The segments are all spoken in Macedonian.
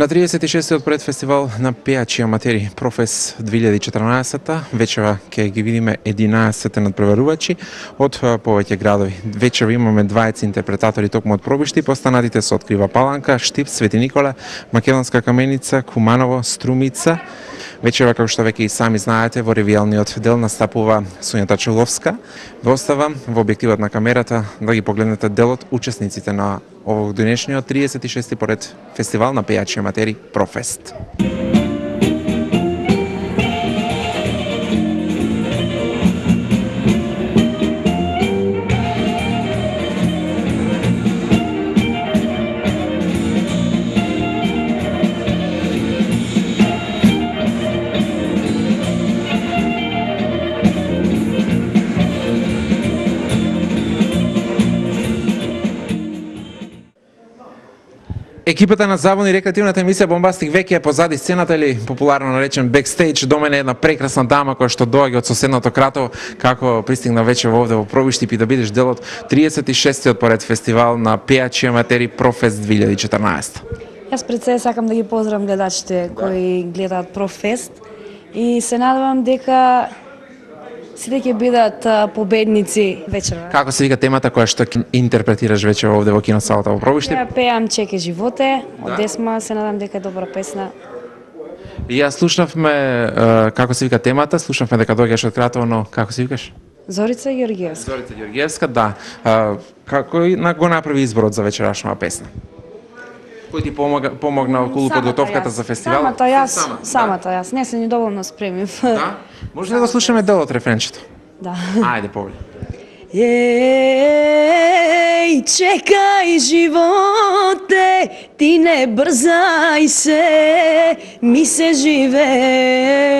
На 36-тиот предфестивал на пејачи аматери Профест 2014 вечера ќе ги видиме 11 надпреварувачи од повеќе градови. Вечера имаме 20 интерпретатори токму од пробишти, постанатите се од Крива Паланка, Штип, Свети Никола, Македонска Каменица, Куманово, Струмица. Вечера, како што веќе и сами знаете, во ревијалниот дел настапува Сонјата Чуловска. Ве оставам во објективот на камерата да ги погледнете делот учесниците на овогодишниот 36-ти поред фестивал на пејачи аматери Профест. Екипата на забавна и рекреативната емисија Бомбастик веќе е позади сцената или популарно наречен бекстејдж. До мене е една прекрасна дама која што доаѓа од соседното крато, како пристигна вече овде во Пробиштип и да бидеш дел од 36-тиот поред фестивал на пејачи аматери Профест 2014. Јас пред се сакам да ги поздравам гледачите кои гледаат Профест и се надевам дека сите ќе бидат победници вечера. Како се вика темата која што ќе интерпретираш вечера овде во киносалата во Пробиштип? Ја пеам Чеке животе од Десма, се надам дека е добра песна. И ја слушнавме како се вика темата, слушнавме дека доаѓаш од Кратово, но како се викаш? Зорица Ѓорѓиевска. Зорица Ѓорѓиевска, да. Како го направи изборот за вечерашната песна? Кој ти помогна околу подготовката за фестивалот? Самата јас. Не се ни доволно спремив. Да? Може ли да слушаме дел од рефренчето? Да. Ајде, повели. Еј, чекај животе, ти не брзај се, ми се живее.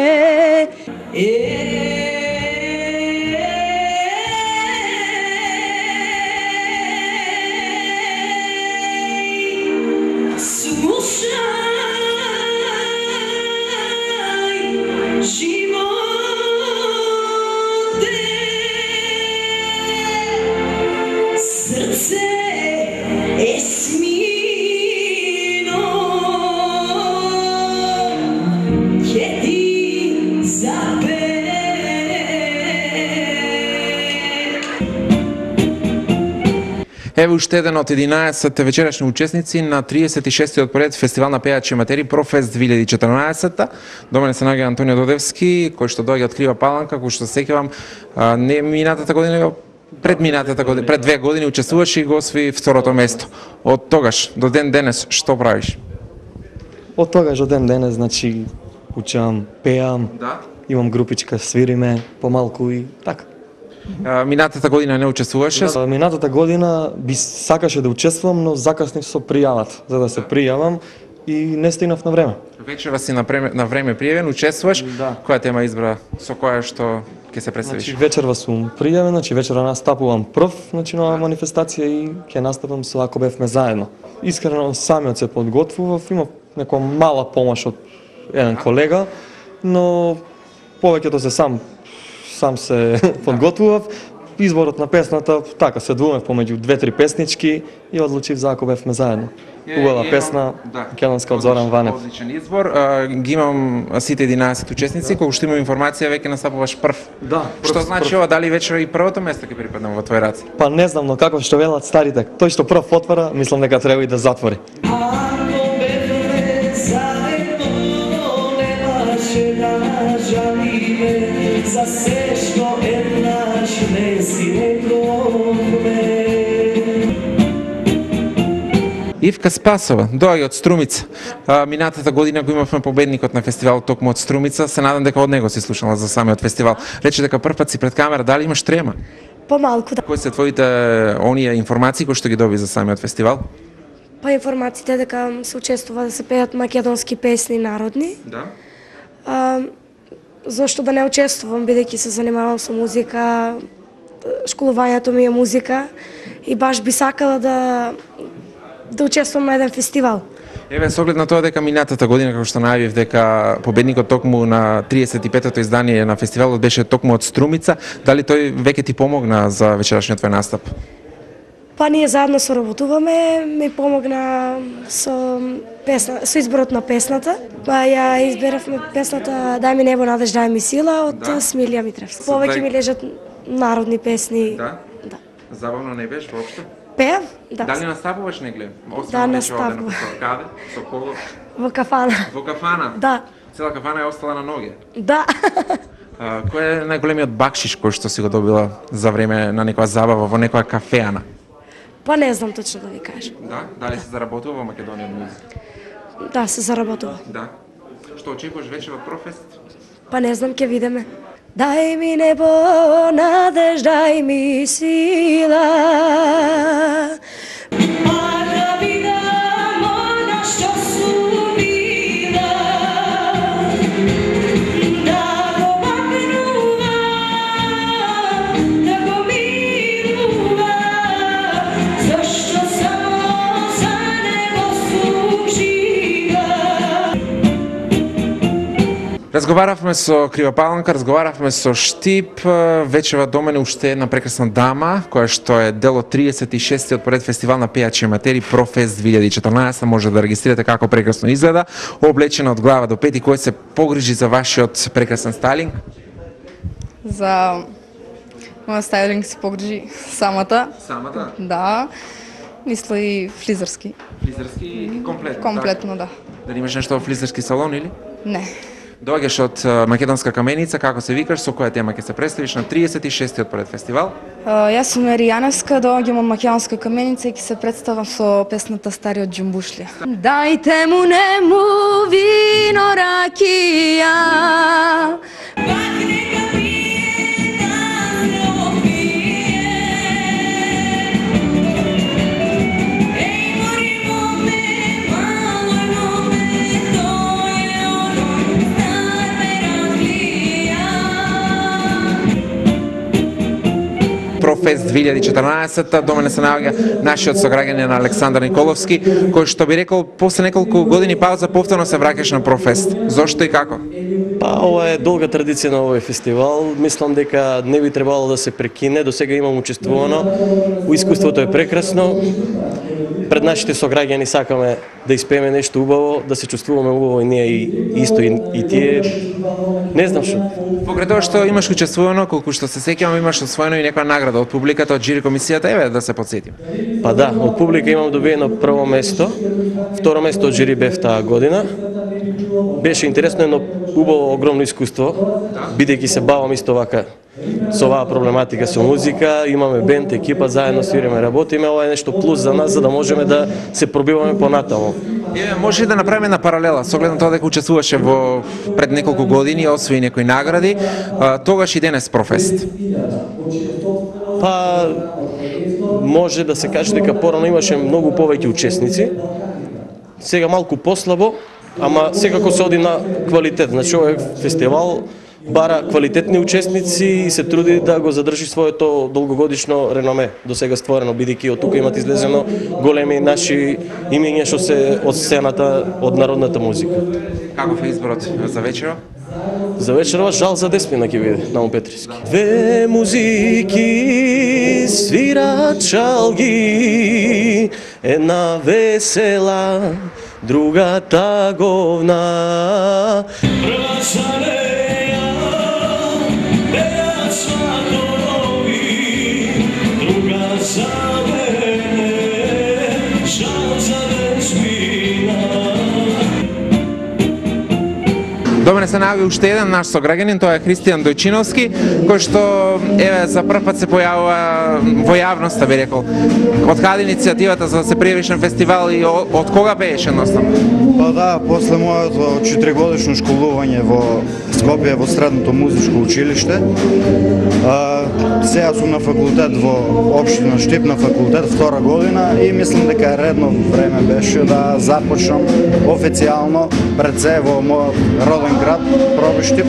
Еве уште еден од 11 вечерашни учесници на 36-тиот поред фестивал на пејачи аматери Профест 2014. До мене се наоѓа Антонио Додевски, кој што доаѓа од Крива Паланка, кој што сеќавам не минатата година, пред 2 години учествуваше и го освои второто место. Од тогаш до ден денес што правиш? Од тогаш до ден денес, значи учам, пеам, имам групичка, свириме помалку и така. Минатата година не учествуваше? Да, минатата година би сакаше да учествувам, но закаснив со пријавата, за да се пријавам и не стигнав на време. Вечера си на време пријавен, учествуваш. Да. Која тема избра со која што ќе се представиш? Значи вечерва сум пријавен, значи вечера настапувам прв, значи на манифестација и ќе настапам со Ако бевме заедно. Искрено самиот се подготвував, имав некоја мала помош од еден колега, но повеќето се сам се подготвував. Изборот на песната, така, се двумев помеѓу 2-3 песнички и одлучив за Ако бевме заедно. Убава песна, македонска од Зоран Ванев. Одличен избор. Ги имам сите 11 учесници, кога што имам информација, веќе настапуваш прв. Да, Што значи ова, дали вечера и првото место ќе припадне во твој раце? Па не знам, но како што велат старите, тој што прв отвара, мислам дека треба и да затвори. За се што еднаш не си рековме. Ивка Спасова доаѓа од Струмица. Минатата година го имавме победникот на фестивал токму од Струмица. Се надам дека од него си слушала за самиот фестивал. Рече дека прв пат си пред камера, дали имаш трема? Помалку, да. Кои се твоите оние информации кои што ги доби за самиот фестивал? Па информациите дека се учествува да се пеат македонски песни народни. Да. Зошто да не учествувам, бидејќи се занимавам со музика, школувањето ми е музика и баш би сакала да учествувам на еден фестивал. Еве, со оглед на тоа дека минатата година, како што најавив, дека победникот токму на 35-тото издание на фестивалот беше токму од Струмица, дали тој веќе ти помогна за вечерашниот твој настап? Па ние заедно соработуваме, ми помогна со изборот на песната. Па ја изберавме песната Дај ми небо, надеж, дај ми сила од Смилја Митревска. Повеќе ми лежат народни песни. Да? Забавно не беше воопшто? Пеам, да. Дали настапуваш негле? Да, настапувам. Каде? Со кого? Во кафана. Во кафана? Да. Цела кафана е остала на ноге? Да. Кој е најголемиот бакшиш кој што си го добила за време на некоја забава во некоја кафеана? Па не знам точно да ви кажам. Да? Дали се заработува во Македонија од музика? Да, се заработува. Да. Што очекуваш вече во Профест? Па не знам, ќе видиме. Дај ми небо, надеж, дај ми сила. Разговаравме со Кривопаланка, разговаравме со Штип, вечева до мене уште една прекрасна дама, која што е дел од 36-тиот поред фестивал на пејачи аматери Профест 2014, може да регистрирате како прекрасно изгледа, облечена од глава до пети, кој се погрижи за вашиот прекрасен стайлинг? За мојот стайлинг се погрижи самата. Самата? Да. Мисля и флизерски. Флизерски и комплетно? Комплетно, да. Дали имаш нешто во флизерски салон или? Не. Доаѓаш од Македонска каменица, како се викаш, со која тема ќе се представиш на 36-тиот поред фестивал? Јас сум Ери Јаневска, доаѓам од Македонска каменица и ќе се представам со песната Стариот џумбушлија. Дајте му нему вино ракија. Профест 2014, до мене се наоѓа нашиот сограѓанин Александар Николовски, кој што би рекол после неколку години пауза повторно се враќаш на Профест. Зошто и како? Па ова е долга традиција на овој фестивал. Мислам дека не би требало да се прекине. До сега имам учествувано. Искуството е прекрасно. Пред нашите сограѓани сакаме да испееме нешто убаво, да се чувствуваме убаво и ние исто и тие. Не знам што. Покрај тоа што имаш учествувано, колку што се сеќавам, имаш освоено и некоја награда од публиката, од жири комисијата, еве да се потсетим. Па да, од публика имам добиено прво место, второ место од жири бев таа година. Беше интересно, едно убаво огромно искуство, бидејќи се бавам исто вака со оваа проблематика со музика, имаме бенд, екипа, заедно свириме, работиме, ова е нешто плюс за нас за да можеме да се пробиваме понатаму. Еве, може да направиме една паралела, со оглед на тоа дека учествуваше во пред неколку години, освои некои награди, тогаш и денес Профест. Па може да се каже дека порано имаше многу повеќе учесници. Сега малку послабо, ама секако се оди на квалитет. Значи овој фестивал бара квалитетни учесници и се труди да го задржи своето долгогодишно реноме до сега створено, бидејќи од тука имат излезено големи наши имиња што се од сцената од народната музика. Каков е изборот за вечера? За вечерва жал за Деспина ќе биде на Петриски. Две музики свират чалги, една весела, друга таговна. До мене се наоѓа уште еден наш сограѓанин, тоа е Христијан Дојчиновски, кој што еве за прв пат се појавува во јавноста, би рекол. Од каде иницијативата за да се пријавиш на фестивал и од кога беше едноставно? Па да, после моето 4-годишно школување во Скопје во средното музичко училиште, сега сум на факултет во општина Штип на факултет втора година и мислам дека редно време беше да започнам официјално пред се во мојот роден град Проби Штип,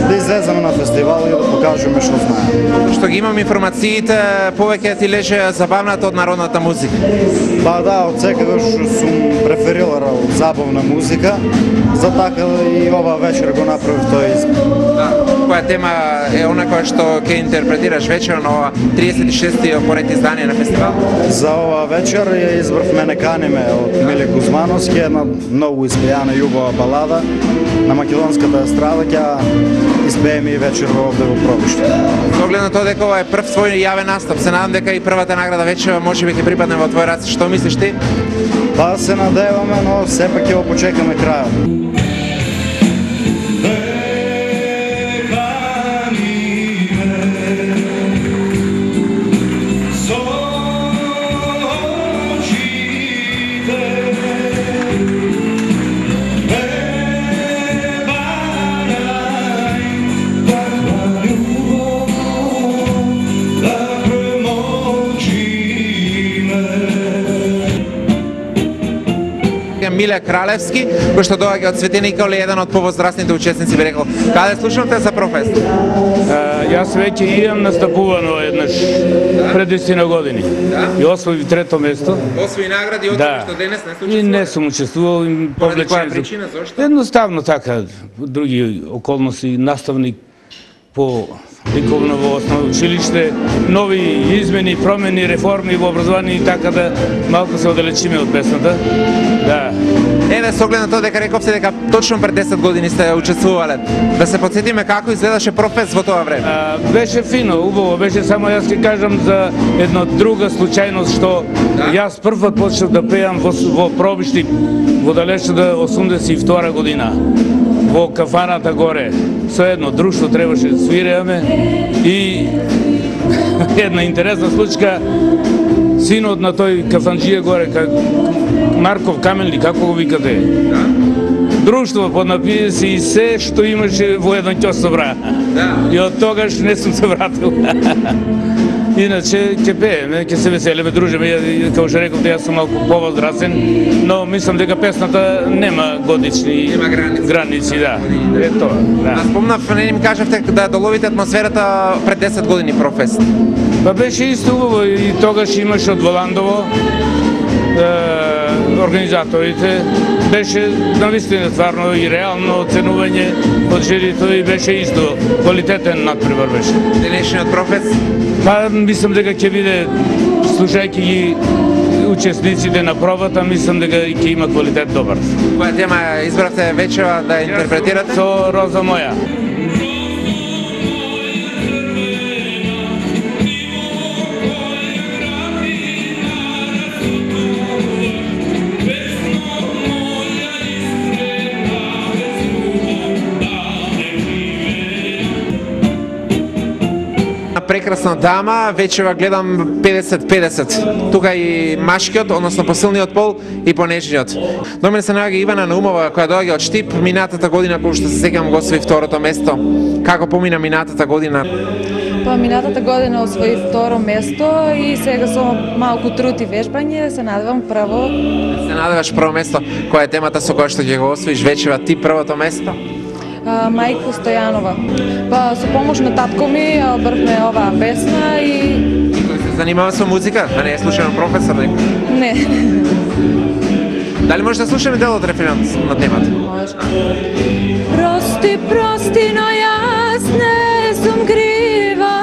да излеземе на фестивал и да покажеме што знаеме. Што ги имам информациите, повеќе ти леже забавната од народната музика. Па да, од секогаш сум преферирал забавна музика, за така и ова вечер го направив тој избор. Да. која тема е она која што ќе интерпретираш вечер на 36-ти поред издание на фестивал? За ова вечер ја избравме "Не каниме" од Миле Кузмановски, една многу испејана јубава балада на македонската естрада, ќе испееме и вечерва овде во Пробиште. Со оглед на тоа дека ова е прв свој јавен настап, се надам дека и првата награда вечерва можеби ќе припадне во твој раце. Што мислиш ти? Па се надеваме, но сепак ќе го почекаме крајот. Миле Кралевски, кој што доаѓа од Цвети Николе, еден од повозрастните учесници, би рекол. Каде слушнавте за Профест? Јас веќе идам настапувано еднаш пред 10 години. И освои трето место. Освои награди од тоа што денес не се учествува? И не сум учествувал. Поради која причина, зошто? Едноставно така, други околности, наставник по ликовно во основно училиште, нови измени, промени, реформи во образование и така да малку се оддалечиме од песната. Да. Еве, со оглед на тоа дека рековте дека точно пред 10 години сте учествувале, да се потсетиме како изгледаше Профест во тоа време. Беше фино, убаво беше, само јас ќе кажам за една друга случајност што јас првпат почнав да пеам во Пробишти во далечната 82 година. Во кафаната горе, со едно друштво требаше да свиреаме и една интересна случка, синот на тој кафанџија горе, Марков Каменли, како го викате? Друштво поднапие се и се што имаше во еден ќос собра. И од тогаш не сум се вратил. Иначе ќе пееме, ќе се веселиме, дружиме, како што рековте, јас сум малку повозрасен, но мислам дека песната нема годични граници, да. Е тоа, да. А спомнав, не им кажавте да доловите атмосферата пред 10 години Профест. Па беше исто убаво и тогаш имаше од Воландово организаторите, беше навистина стварно и реално оценување од жирито и беше исто квалитетен надпревар беше. Денешниот Профест? Па мислам дека ќе биде, слушајќи ги учесниците на пробата, мислам дека ќе има квалитет добар. Која тема избравте вечера да интерпретирате? Со Роза моја. Прекрасна дама, вечера гледам 50-50. Тука и машкиот, односно посилниот пол и понежниот. До мене се наоѓа Ивана Наумова, која доаѓа од Штип, минатата година, кој што се сеќавам го освои второто место. Како помина минатата година? Па минатата година освои второ место и сега со малку труд и вежбање се надевам прво. Се надеваш прво место. Која е темата со која што ќе го освоиш вечера ти првото место? Мајко Стојанова. Па со помош на татко ми обрвме оваа песна и... Кој се занимава со музика? А не е случајно професор некој? Не. Дали може да слушаме дел од референт на темата? Може. Прости, прости, но јас не сум крива.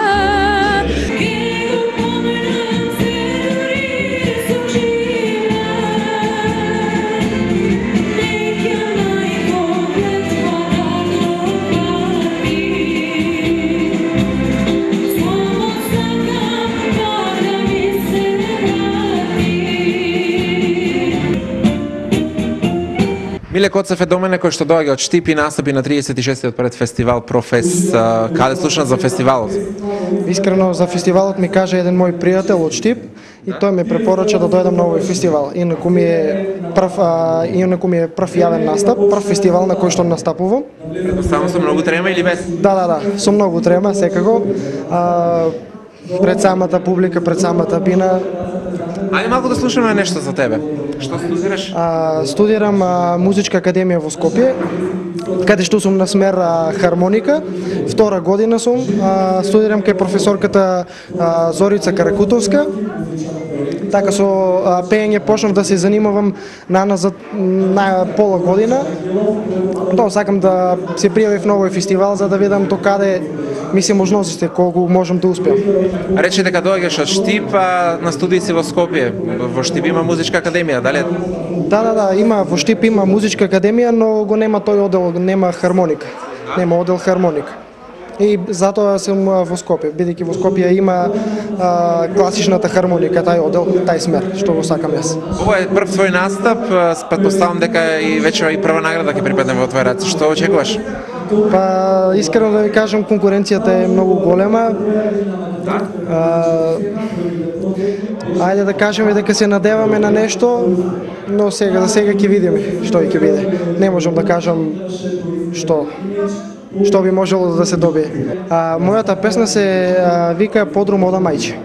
Миле Коцев е до мене кој што доаѓа од Штип и настапи на 36-тиот пред фестивал Профест. Каде слушна за фестивалот? Искрено за фестивалот ми кажа еден мој пријател од Штип и тој ме препорача да дојдам на овој фестивал. Инаку ми е прв јавен настап, прв фестивал на кој што настапувам. Само со многу трема или без? Да, со многу трема секако. Пред самата публика, пред самата бина. Ајде малку да слушаме нешто за тебе. Што студираш? Студирам музичка академија во Скопје, каде што сум на смер хармоника. Втора година сум, студирам кај професорката Зорица Каракутовска Така со пеење почнав да се занимавам на пола година. Тоа сакам да се пријавив на овој фестивал за да видам до каде ми се можностите, колку можам да успеам. Рече дека доаѓаш од Штип, а на студии си во Скопје. Во Штип има музичка академија, дали? Да, има во Штип има музичка академија, но го нема тој одел, нема хармоника. Нема одел хармоника. И затоа сум во Скопје, бидејќи во Скопје има класичната хармоника, тај одел, тај смер, што го сакам јас. Ова е прв твој настап, претпоставам дека и вече и прва награда ќе припадне во твој раце. Што очекуваш? Па, искрено да ви кажам, конкуренцијата е многу голема. Ајде да кажеме дека се надеваме на нешто, но за сега ќе видиме што ќе биде. Не можам да кажам што би можело да се добие. Мојата песна се вика Подрум ода мајче.